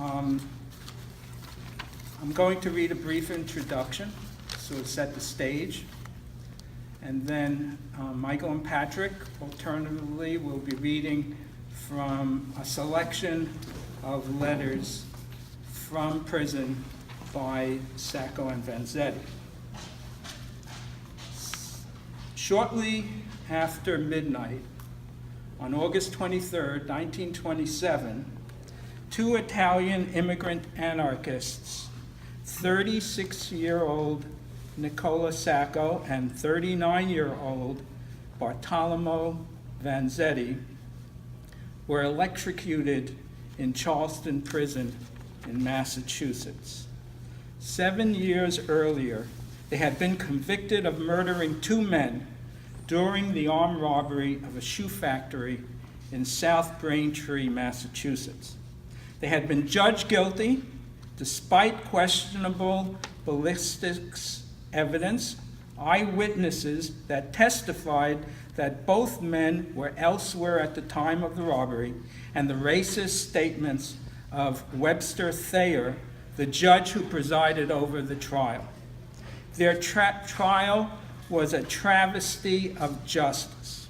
I'm going to read a brief introduction, so to set the stage. And then Michael and Patrick, alternatively, will be reading from a selection of letters from prison by Sacco and Vanzetti. Shortly after midnight, on August 23rd, 1927, two Italian immigrant anarchists, 36-year-old Nicola Sacco and 39-year-old Bartolomeo Vanzetti, were electrocuted in Charleston Prison in Massachusetts. 7 years earlier, they had been convicted of murdering two men during the armed robbery of a shoe factory in South Braintree, Massachusetts. They had been judged guilty despite questionable ballistics evidence, eyewitnesses that testified that both men were elsewhere at the time of the robbery, and the racist statements of Webster Thayer, the judge who presided over the trial. Their trial was a travesty of justice.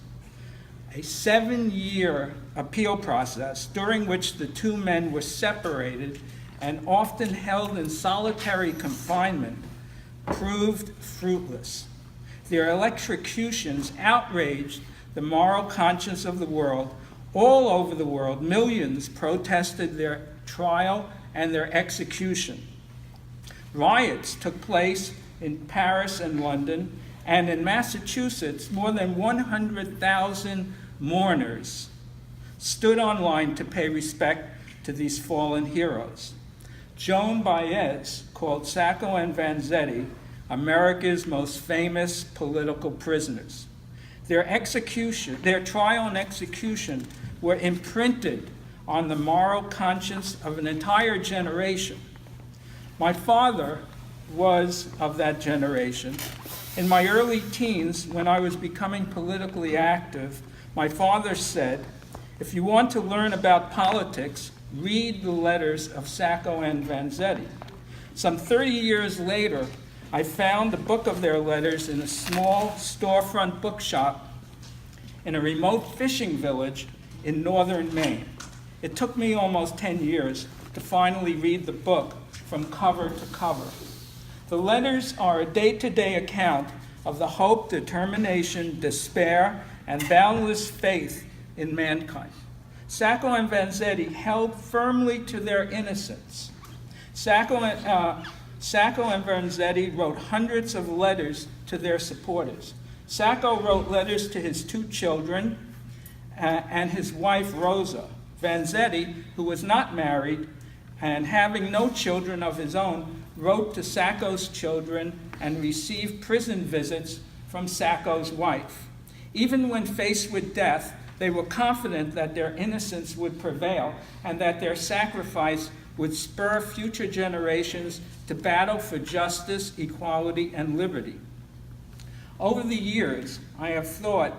A 7-year appeal process during which the two men were separated and often held in solitary confinement proved fruitless. Their electrocutions outraged the moral conscience of the world. All over the world, millions protested their trial and their execution. Riots took place in Paris and London, and in Massachusetts, more than 100,000 mourners stood online to pay respect to these fallen heroes. Joan Baez called Sacco and Vanzetti America's most famous political prisoners. Their trial and execution were imprinted on the moral conscience of an entire generation. My father was of that generation. In my early teens, when I was becoming politically active, my father said, "If you want to learn about politics, read the letters of Sacco and Vanzetti." Some 30 years later, I found a book of their letters in a small storefront bookshop in a remote fishing village in northern Maine. It took me almost 10 years to finally read the book from cover to cover. The letters are a day-to-day account of the hope, determination, despair, and boundless faith in mankind. Sacco and Vanzetti held firmly to their innocence. Sacco and Vanzetti wrote hundreds of letters to their supporters. Sacco wrote letters to his two children and his wife, Rosa. Vanzetti, who was not married and having no children of his own, wrote to Sacco's children and received prison visits from Sacco's wife. Even when faced with death, they were confident that their innocence would prevail and that their sacrifice would spur future generations to battle for justice, equality, and liberty. Over the years, I have thought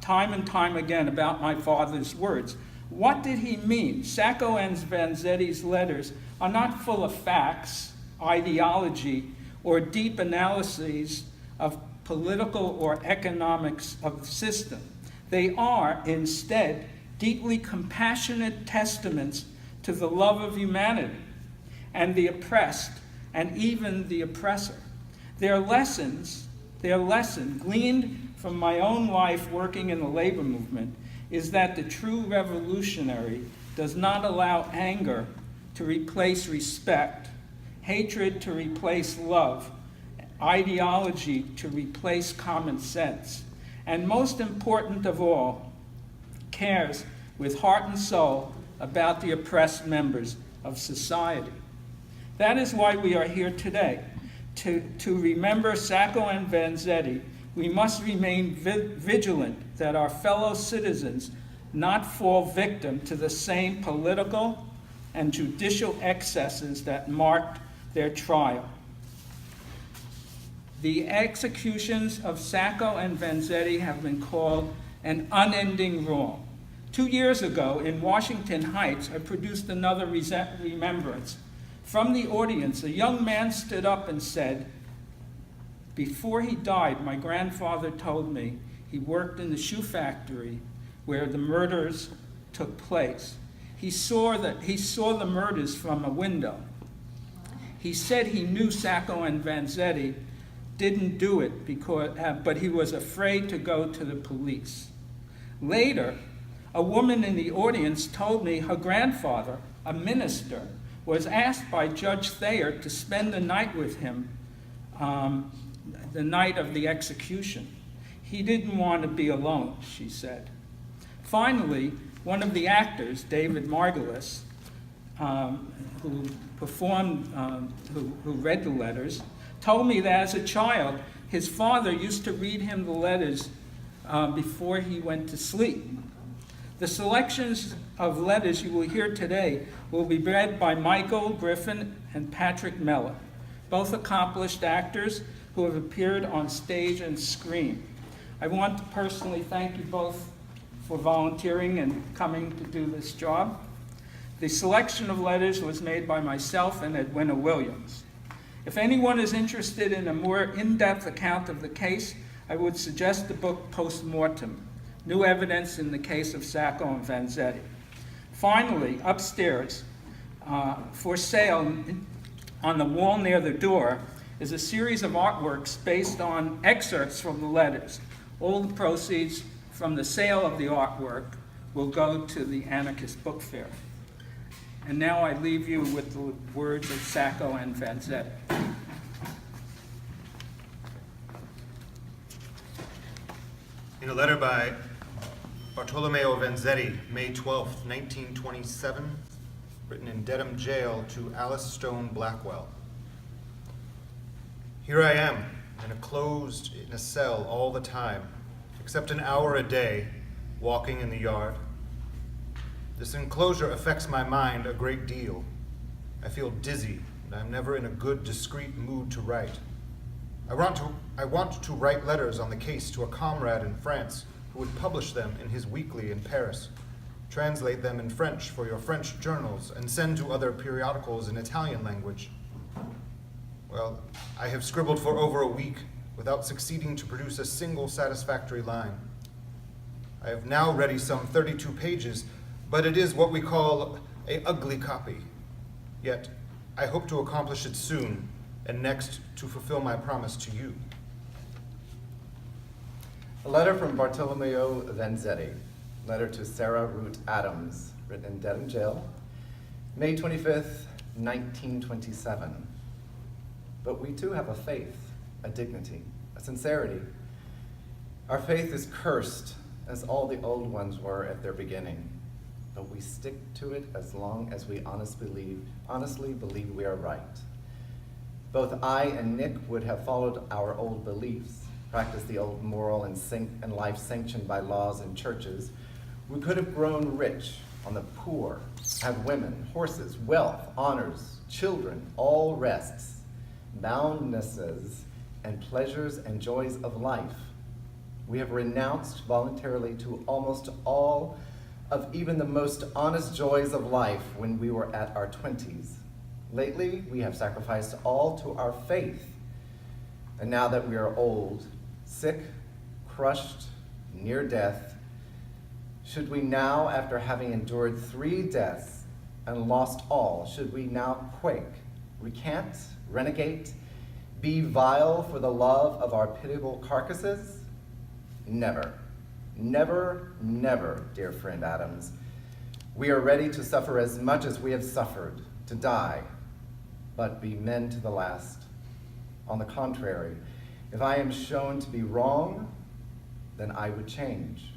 time and time again about my father's words. What did he mean? Sacco and Vanzetti's letters are not full of facts, ideology, or deep analyses of political or economics of the system. They are, instead, deeply compassionate testaments to the love of humanity and the oppressed and even the oppressor. Their lesson gleaned from my own life working in the labor movement is that the true revolutionary does not allow anger to replace respect, hatred to replace love, ideology to replace common sense, and most important of all, cares with heart and soul about the oppressed members of society. That is why we are here today. To remember Sacco and Vanzetti, we must remain vigilant that our fellow citizens not fall victim to the same political and judicial excesses that marked their trial. The executions of Sacco and Vanzetti have been called an unending wrong. 2 years ago in Washington Heights, I produced another remembrance. From the audience, a young man stood up and said, "Before he died, my grandfather told me he worked in the shoe factory where the murders took place. He saw the murders from a window. He said he knew Sacco and Vanzetti didn't do it but he was afraid to go to the police." Later, a woman in the audience told me her grandfather, a minister, was asked by Judge Thayer to spend the night with him the night of the execution. He didn't want to be alone, she said. Finally, one of the actors, David Margulis, who read the letters, told me that as a child, his father used to read him the letters before he went to sleep. The selections of letters you will hear today will be read by Michael Griffin and Patrick Mellon, both accomplished actors who have appeared on stage and screen. I want to personally thank you both for volunteering and coming to do this job. The selection of letters was made by myself and Edwina Williams. If anyone is interested in a more in-depth account of the case, I would suggest the book Postmortem, New Evidence in the Case of Sacco and Vanzetti. Finally, upstairs, for sale on the wall near the door, is a series of artworks based on excerpts from the letters. All the proceeds from the sale of the artwork will go to the Anarchist Book Fair. And now I leave you with the words of Sacco and Vanzetti. In a letter by Bartolomeo Vanzetti, May 12, 1927, written in Dedham Jail to Alice Stone Blackwell. Here I am, closed in a cell all the time, except an hour a day, walking in the yard. This enclosure affects my mind a great deal. I feel dizzy, and I'm never in a good, discreet mood to write. I want to write letters on the case to a comrade in France who would publish them in his weekly in Paris, translate them in French for your French journals, and send to other periodicals in Italian language. Well, I have scribbled for over a week without succeeding to produce a single satisfactory line. I have now ready some 32 pages, but it is what we call an ugly copy. Yet, I hope to accomplish it soon, and next to fulfill my promise to you. A letter from Bartolomeo Vanzetti, letter to Sarah Root Adams, written in Dedham Jail, May 25th, 1927. But we too have a faith, a dignity, a sincerity. Our faith is cursed, as all the old ones were at their beginning, but we stick to it as long as we honestly believe we are right. Both I and Nick would have followed our old beliefs, practiced the old moral and life sanctioned by laws and churches. We could have grown rich on the poor, had women, horses, wealth, honors, children, all rests, boundnesses, and pleasures and joys of life. We have renounced voluntarily to almost all of even the most honest joys of life when we were at our 20s. Lately, we have sacrificed all to our faith. And now that we are old, sick, crushed, near death, should we now, after having endured 3 deaths and lost all, should we now quake, recant, renegade, be vile for the love of our pitiable carcasses? Never, never, never, dear friend Adams. We are ready to suffer as much as we have suffered, to die, but be men to the last. On the contrary, if I am shown to be wrong, then I would change.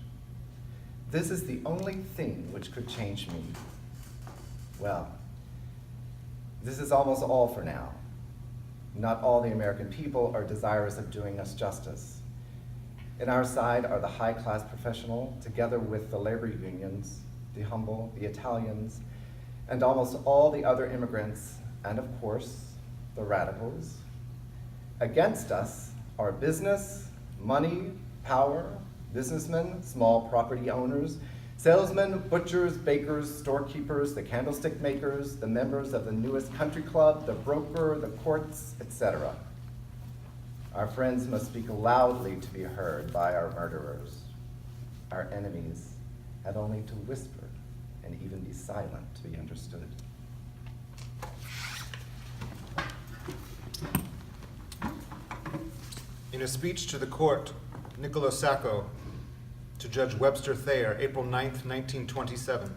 This is the only thing which could change me. Well, this is almost all for now. Not all the American people are desirous of doing us justice. In our side are the high-class professional, together with the labor unions, the humble, the Italians, and almost all the other immigrants, and of course, the radicals. Against us are business, money, power, businessmen, small property owners, Salesmen, butchers, bakers, storekeepers, the candlestick makers, the members of the newest country club, the broker, the courts, etc. Our friends must speak loudly to be heard by our murderers. Our enemies have only to whisper and even be silent to be understood. In a speech to the court, Niccolo Sacco, to Judge Webster Thayer, April 9th, 1927.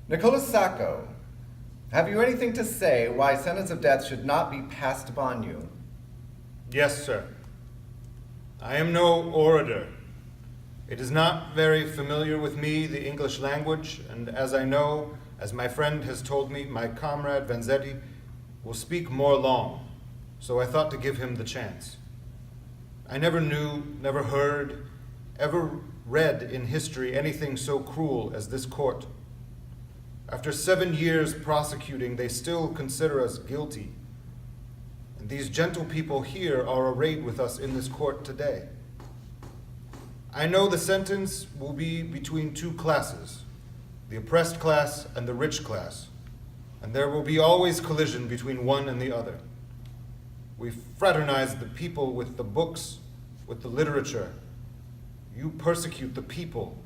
Nicholas Sacco, have you anything to say why sentence of death should not be passed upon you? Yes, sir. I am no orator. It is not very familiar with me, the English language, and as I know, as my friend has told me, my comrade Vanzetti will speak more long, so I thought to give him the chance. I never knew, never heard, ever read in history anything so cruel as this court. After 7 years prosecuting, they still consider us guilty. And these gentle people here are arrayed with us in this court today. I know the sentence will be between two classes, the oppressed class and the rich class, and there will be always collision between one and the other. We fraternize the people with the books, with the literature. You persecute the people,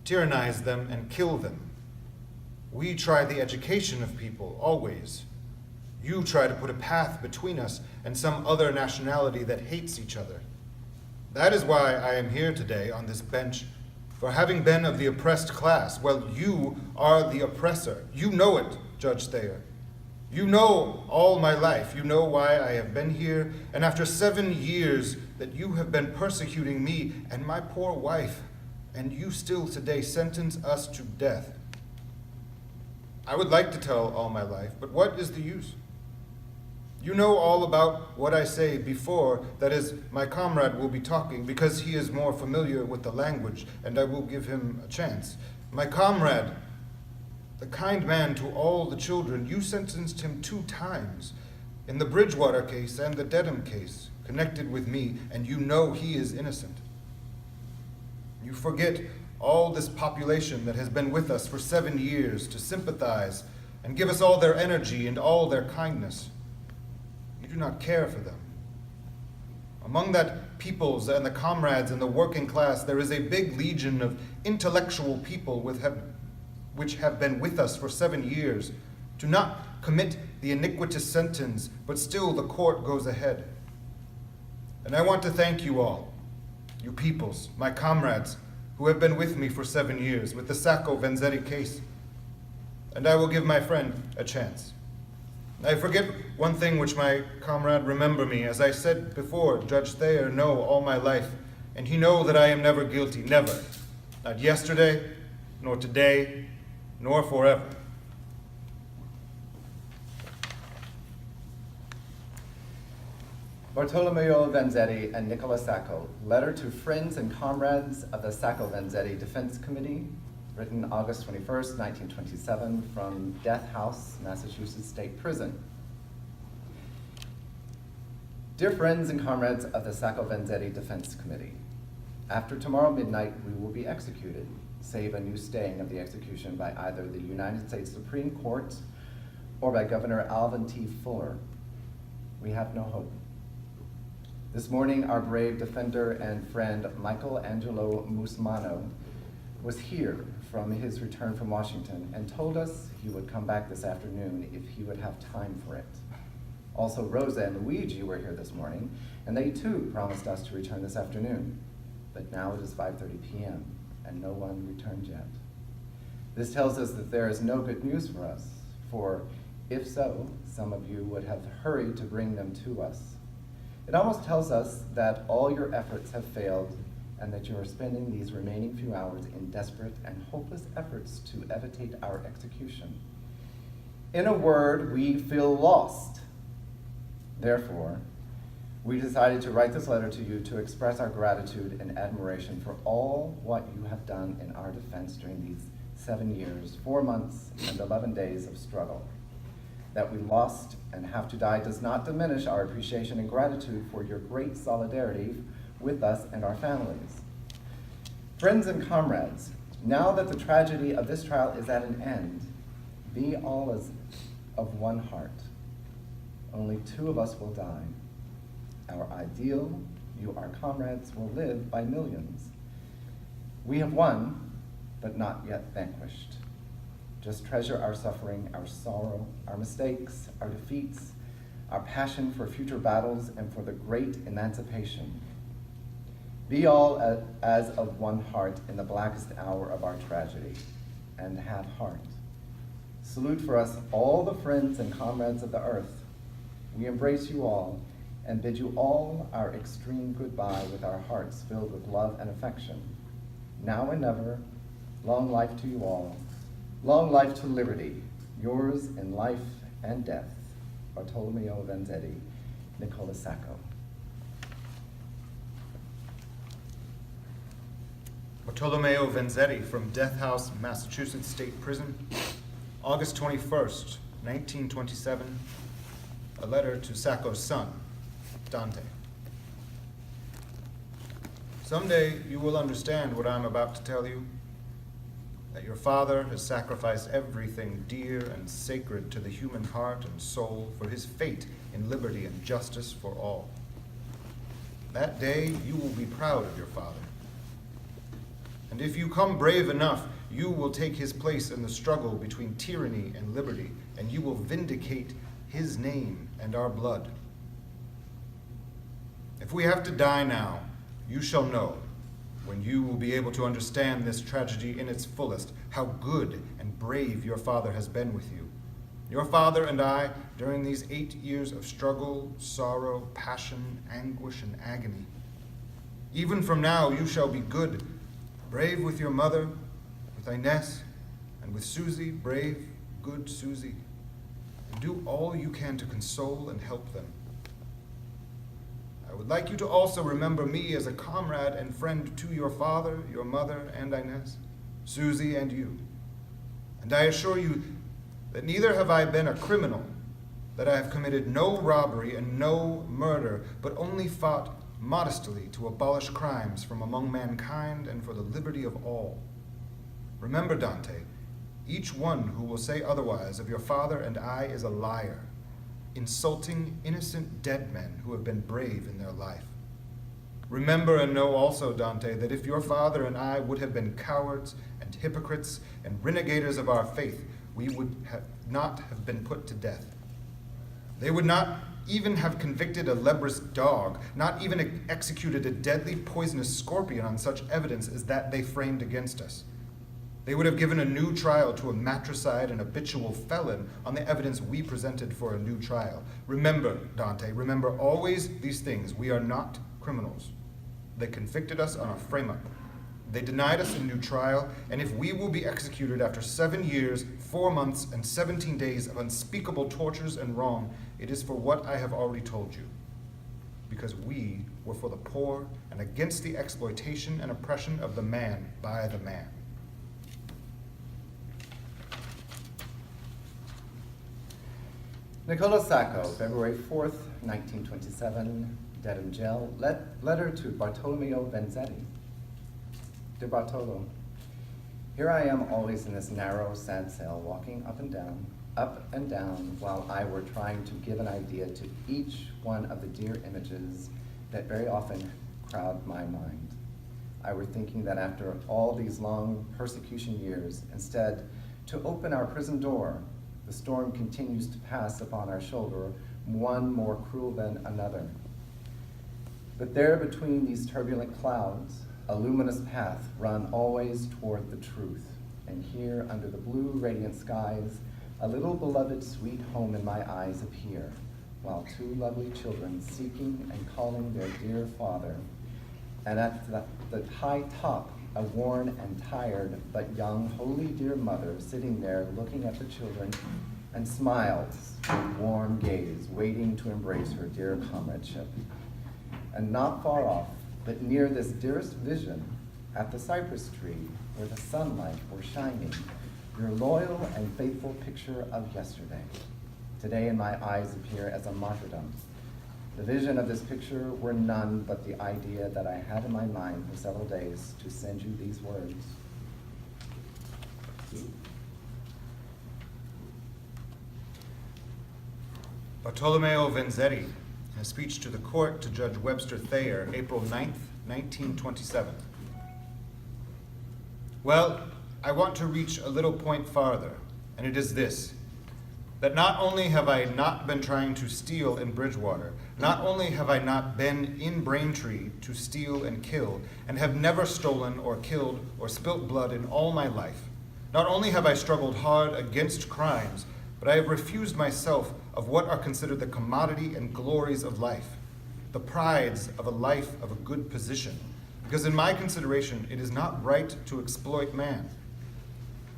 tyrannize them, and kill them. We try the education of people, always. You try to put a path between us and some other nationality that hates each other. That is why I am here today on this bench, for having been of the oppressed class. Well, you are the oppressor. You know it, Judge Thayer. You know all my life. You know why I have been here, and after 7 years that you have been persecuting me and my poor wife, and you still today sentence us to death. I would like to tell all my life, but what is the use? You know all about what I say before, that is, my comrade will be talking because he is more familiar with the language, and I will give him a chance. My comrade, the kind man to all the children, you sentenced him 2 times, in the Bridgewater case and the Dedham case, connected with me, and you know he is innocent. You forget all this population that has been with us for 7 years to sympathize and give us all their energy and all their kindness. You do not care for them. Among that peoples and the comrades in the working class, there is a big legion of intellectual people which have been with us for 7 years, to not commit the iniquitous sentence, but still the court goes ahead. And I want to thank you all, you peoples, my comrades, who have been with me for 7 years with the Sacco-Vanzetti case. And I will give my friend a chance. I forget one thing which my comrade remember me. As I said before, Judge Thayer know all my life, and he know that I am never guilty, never. Not yesterday, nor today, nor forever. Bartolomeo Vanzetti and Nicola Sacco, letter to friends and comrades of the Sacco-Vanzetti Defense Committee, written August 21st, 1927, from Death House, Massachusetts State Prison. Dear friends and comrades of the Sacco-Vanzetti Defense Committee, after tomorrow midnight, we will be executed, save a new staying of the execution by either the United States Supreme Court or by Governor Alvin T. Fuller. We have no hope. This morning, our brave defender and friend, Michael Angelo Musmano, was here from his return from Washington and told us he would come back this afternoon if he would have time for it. Also, Rosa and Luigi were here this morning, and they too promised us to return this afternoon. But now it is 5:30 p.m., and no one returned yet. This tells us that there is no good news for us, for if so, some of you would have hurried to bring them to us. It almost tells us that all your efforts have failed and that you are spending these remaining few hours in desperate and hopeless efforts to evitate our execution. In a word, we feel lost. Therefore, we decided to write this letter to you to express our gratitude and admiration for all what you have done in our defense during these 7 years, 4 months, and 11 days of struggle. that we lost and have to die does not diminish our appreciation and gratitude for your great solidarity with us and our families. Friends and comrades, now that the tragedy of this trial is at an end, be all as of one heart. Only two of us will die. Our ideal, you, our comrades, will live by millions. We have won, but not yet vanquished. Just treasure our suffering, our sorrow, our mistakes, our defeats, our passion for future battles, and for the great emancipation. Be all as of one heart in the blackest hour of our tragedy, and have heart. Salute for us all the friends and comrades of the earth. We embrace you all and bid you all our extreme goodbye with our hearts filled with love and affection. Now and never, long life to you all. Long life to liberty, yours in life and death. Bartolomeo Vanzetti, Nicola Sacco. Bartolomeo Vanzetti from Death House, Massachusetts State Prison, August 21st, 1927. A letter to Sacco's son, Dante. Someday you will understand what I'm about to tell you, that your father has sacrificed everything dear and sacred to the human heart and soul for his fate in liberty and justice for all. That day you will be proud of your father. And if you come brave enough, you will take his place in the struggle between tyranny and liberty, and you will vindicate his name and our blood. If we have to die now, you shall know, when you will be able to understand this tragedy in its fullest, how good and brave your father has been with you. Your father and I, during these 8 years of struggle, sorrow, passion, anguish, and agony. Even from now, you shall be good, brave with your mother, with Inez, and with Susie, brave, good Susie, and do all you can to console and help them. I would like you to also remember me as a comrade and friend to your father, your mother, and Inez, Susie, and you. And I assure you that neither have I been a criminal, that I have committed no robbery and no murder, but only fought modestly to abolish crimes from among mankind and for the liberty of all. Remember, Dante, each one who will say otherwise of your father and I is a liar, insulting innocent dead men who have been brave in their life. Remember and know also, Dante, that if your father and I would have been cowards and hypocrites and renegaders of our faith, we would not have been put to death. They would not even have convicted a leprous dog, not even executed a deadly poisonous scorpion on such evidence as that they framed against us. They would have given a new trial to a matricide and habitual felon on the evidence we presented for a new trial. Remember, Dante, remember always these things. We are not criminals. They convicted us on a frame-up. They denied us a new trial, and if we will be executed after 7 years, 4 months, and 17 days of unspeakable tortures and wrong, it is for what I have already told you. Because we were for the poor and against the exploitation and oppression of the man by the man. Nicola Sacco, February 4th, 1927, Dedham Jail, letter to Bartolomeo Vanzetti. Dear Bartolo, here I am always in this narrow, sad cell, walking up and down, while I were trying to give an idea to each one of the dear images that very often crowd my mind. I were thinking that after all these long persecution years, instead, to open our prison door, the storm continues to pass upon our shoulder, one more cruel than another. But there between these turbulent clouds, a luminous path run always toward the truth. And here under the blue radiant skies, a little beloved sweet home in my eyes appear, while two lovely children seeking and calling their dear father. And at the high top, a worn and tired but young, holy dear mother sitting there looking at the children and smiles with warm gaze, waiting to embrace her dear comradeship. And not far off, but near this dearest vision, at the cypress tree where the sunlight were shining, your loyal and faithful picture of yesterday. today in my eyes appear as a martyrdom. The vision of this picture were none but the idea that I had in my mind for several days to send you these words. Bartolomeo Vanzetti, in a speech to the court to Judge Webster Thayer, April 9th, 1927. Well, I want to reach a little point farther, and it is this, that not only have I not been trying to steal in Bridgewater, not only have I not been in Braintree to steal and kill, and have never stolen or killed or spilt blood in all my life, not only have I struggled hard against crimes, but I have refused myself of what are considered the commodity and glories of life, the prides of a life of a good position, because in my consideration it is not right to exploit man.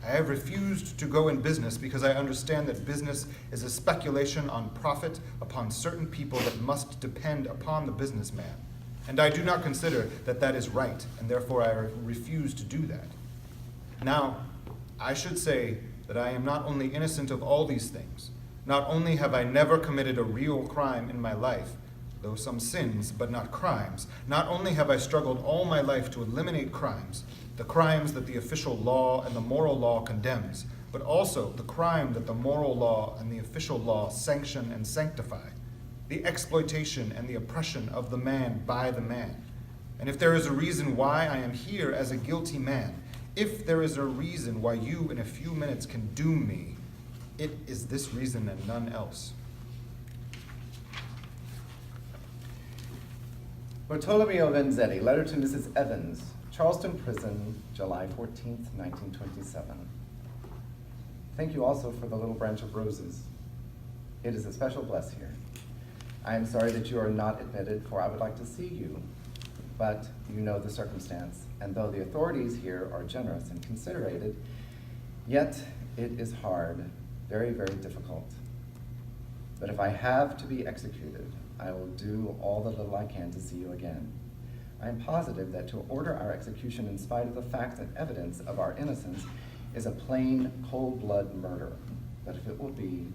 I have refused to go in business because I understand that business is a speculation on profit upon certain people that must depend upon the businessman. And I do not consider that that is right, and therefore I refuse to do that. Now, I should say that I am not only innocent of all these things, not only have I never committed a real crime in my life, though some sins, but not crimes, not only have I struggled all my life to eliminate crimes, the crimes that the official law and the moral law condemns, but also the crime that the moral law and the official law sanction and sanctify, the exploitation and the oppression of the man by the man. And if there is a reason why I am here as a guilty man, if there is a reason why you in a few minutes can doom me, it is this reason and none else. Bartolomeo Vanzetti, letter to Mrs. Evans, Charleston Prison, July 14th, 1927. Thank you also for the little branch of roses. It is a special bless here. I am sorry that you are not admitted, for I would like to see you, but you know the circumstance, and though the authorities here are generous and considerated, yet it is hard, very, very difficult. But if I have to be executed, I will do all the little I can to see you again. I am positive that to order our execution in spite of the facts and evidence of our innocence is a plain, cold-blood murder. But if it will be,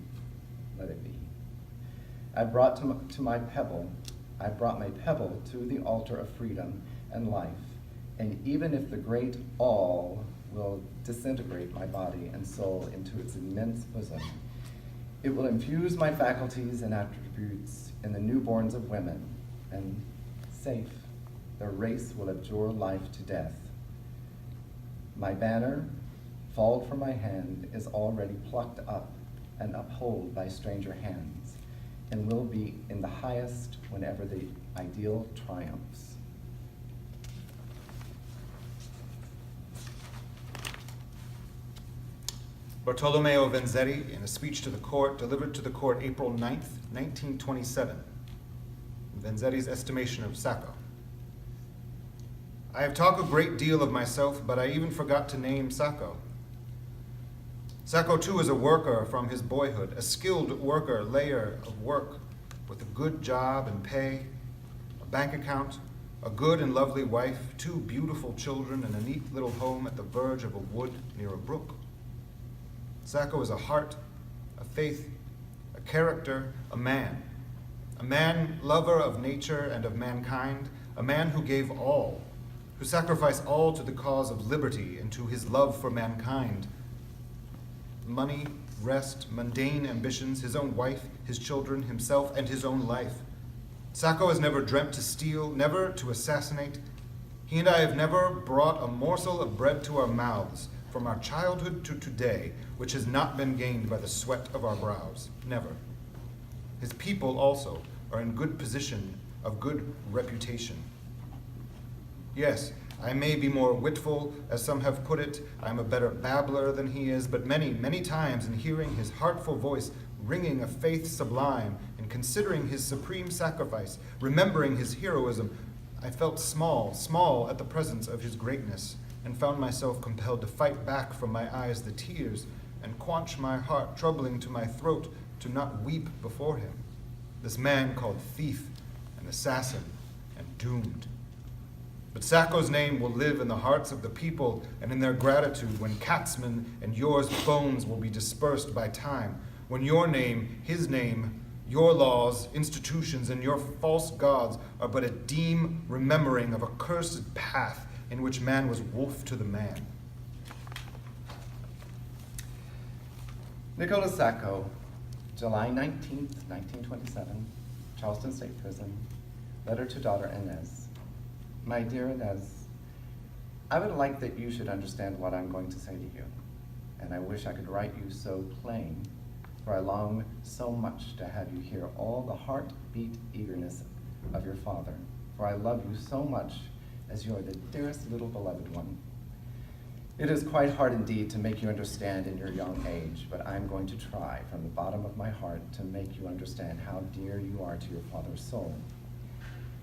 let it be. I brought my pebble to the altar of freedom and life, and even if the great all will disintegrate my body and soul into its immense bosom, it will infuse my faculties and attributes in the newborns of women, and safe, their race will abjure life to death. My banner, falled from my hand, is already plucked up and upheld by stranger hands, and will be in the highest whenever the ideal triumphs. Bartolomeo Vanzetti, in a speech to the court, delivered to the court April 9th, 1927. Vanzetti's estimation of Sacco. I have talked a great deal of myself, but I even forgot to name Sacco. Sacco, too, is a worker from his boyhood, a skilled worker, layer of work, with a good job and pay, a bank account, a good and lovely wife, 2 beautiful children, and a neat little home at the verge of a wood near a brook. Sacco is a heart, a faith, a character, a man lover of nature and of mankind, a man who gave all, who sacrificed all to the cause of liberty and to his love for mankind. Money, rest, mundane ambitions, his own wife, his children, himself, and his own life. Sacco has never dreamt to steal, never to assassinate. He and I have never brought a morsel of bread to our mouths from our childhood to today, which has not been gained by the sweat of our brows. Never. His people also are in good position, of good reputation. Yes, I may be more witful, as some have put it. I am a better babbler than he is, but many, many times in hearing his heartful voice ringing a faith sublime, in considering his supreme sacrifice, remembering his heroism, I felt small at the presence of his greatness, and found myself compelled to fight back from my eyes the tears, and quench my heart troubling to my throat to not weep before him, this man called thief and assassin and doomed. But Sacco's name will live in the hearts of the people and in their gratitude when Katzman and yours bones will be dispersed by time, when your name, his name, your laws, institutions, and your false gods are but a dim remembering of a cursed path in which man was wolf to the man. Nicola Sacco, July 19th, 1927, Charleston State Prison. Letter to daughter Inez. My dear Inez, I would like that you should understand what I'm going to say to you, and I wish I could write you so plain, for I long so much to have you hear all the heartbeat eagerness of your father, for I love you so much as you are the dearest little beloved one. It is quite hard indeed to make you understand in your young age, but I'm going to try from the bottom of my heart to make you understand how dear you are to your father's soul.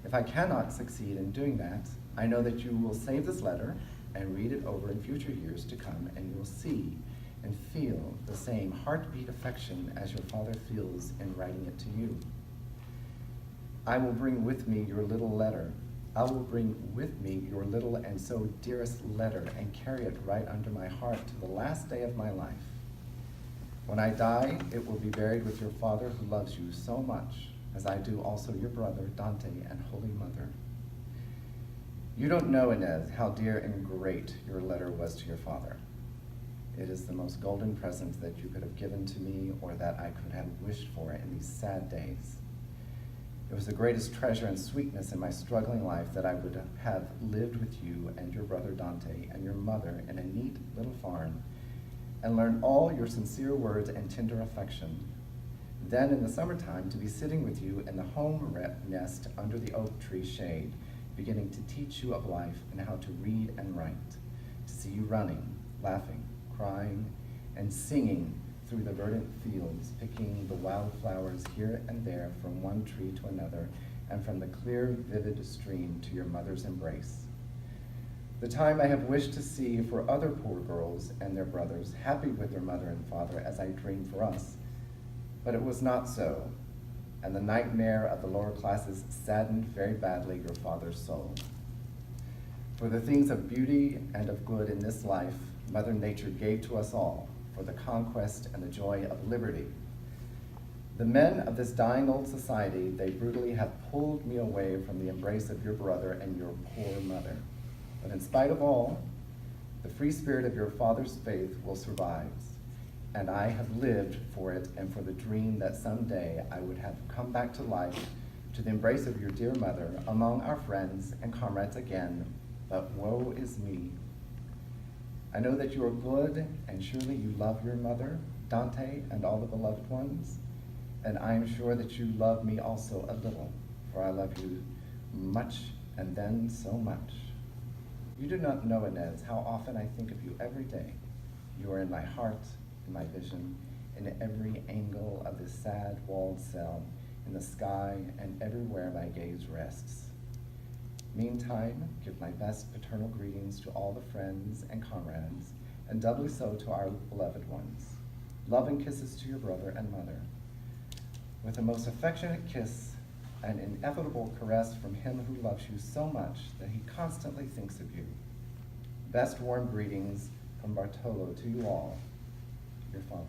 If I cannot succeed in doing that, I know that you will save this letter and read it over in future years to come, and you will see and feel the same heartbeat affection as your father feels in writing it to you. I will bring with me your little letter. I will bring with me your little and so dearest letter and carry it right under my heart to the last day of my life. When I die, it will be buried with your father who loves you so much, as I do also your brother, Dante, and Holy Mother. You don't know, Inez, how dear and great your letter was to your father. It is the most golden present that you could have given to me or that I could have wished for in these sad days. It was the greatest treasure and sweetness in my struggling life that I would have lived with you and your brother Dante and your mother in a neat little farm and learned all your sincere words and tender affection. Then in the summertime to be sitting with you in the home nest under the oak tree shade, beginning to teach you of life and how to read and write, to see you running, laughing, crying, and singing through the verdant fields, picking the wild flowers here and there from one tree to another, and from the clear, vivid stream to your mother's embrace. The time I have wished to see for other poor girls and their brothers, happy with their mother and father as I dreamed for us, but it was not so, and the nightmare of the lower classes saddened very badly your father's soul. For the things of beauty and of good in this life, Mother Nature gave to us all, for the conquest and the joy of liberty. The men of this dying old society, they brutally have pulled me away from the embrace of your brother and your poor mother. But in spite of all, the free spirit of your father's faith will survive, and I have lived for it and for the dream that someday I would have come back to life, to the embrace of your dear mother, among our friends and comrades again, but woe is me. I know that you are good, and surely you love your mother, Dante, and all the beloved ones, and I am sure that you love me also a little, for I love you much and then so much. You do not know, Inez, how often I think of you every day. You are in my heart, in my vision, in every angle of this sad walled cell, in the sky, and everywhere my gaze rests. Meantime, give my best paternal greetings to all the friends and comrades, and doubly so to our beloved ones. Love and kisses to your brother and mother. With a most affectionate kiss, an inevitable caress from him who loves you so much that he constantly thinks of you. Best warm greetings from Bartolo to you all, your father.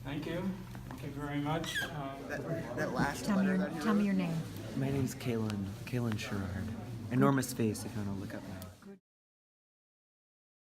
Thank you. Thank you very much. That last Tell me letter your, that you tell wrote? me your name. My name's Kalen Sherrard. Enormous face if you want to look up.